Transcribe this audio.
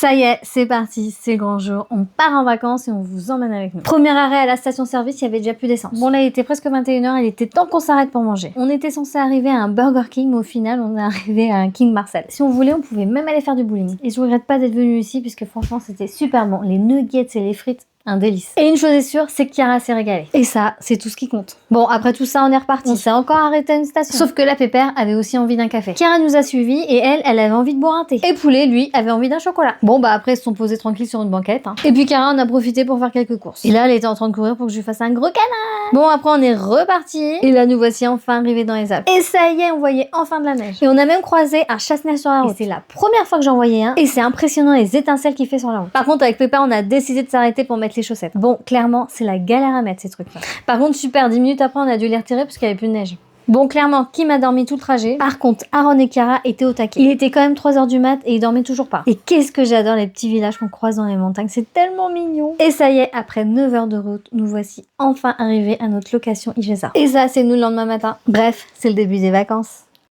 Ça y est, c'est parti, c'est le grand jour. On part en vacances et on vous emmène avec nous. Premier arrêt à la station-service, il y avait déjà plus d'essence. Bon là, il était presque 21h, il était temps qu'on s'arrête pour manger. On était censé arriver à un Burger King, mais au final, on est arrivé à un King Marcel. Si on voulait, on pouvait même aller faire du bowling. Et je regrette pas d'être venu ici, puisque franchement, c'était super bon. Les nuggets et les frites, un délice. Et une chose est sûre, c'est que Chiara s'est régalée. Et ça, c'est tout ce qui compte. Bon, après tout ça, on est reparti. On s'est encore arrêté à une station. Sauf que la pépère avait aussi envie d'un café. Chiara nous a suivis et elle avait envie de boire un thé. Et Poulet, lui, avait envie d'un chocolat. Bon, bah après, ils se sont posés tranquilles sur une banquette. Et puis Chiara en a profité pour faire quelques courses. Et là, elle était en train de courir pour que je lui fasse un gros câlin. Bon, après, on est reparti. Et là, nous voici enfin arrivés dans les Alpes. Et ça y est, on voyait enfin de la neige. Et on a même croisé un chasse-neige sur la route. Et c'est la première fois que j'en voyais un. Et c'est impressionnant les étincelles qu'il fait sur la route. Par contre, avec Pépère, on a décidé de s'arrêter pour mettre les chaussettes. Bon, clairement, c'est la galère à mettre ces trucs-là. Par contre, super, 10 minutes après, on a dû les retirer parce qu'il n'y avait plus de neige. Bon, clairement, Kim a dormi tout le trajet. Par contre, Aaron et Chiara étaient au taquet. Il était quand même 3h du mat et ils dormaient toujours pas. Et qu'est-ce que j'adore les petits villages qu'on croise dans les montagnes. C'est tellement mignon. Et ça y est, après 9 heures de route, nous voici enfin arrivés à notre location Igesa. Et ça, c'est nous le lendemain matin. Bref, c'est le début des vacances.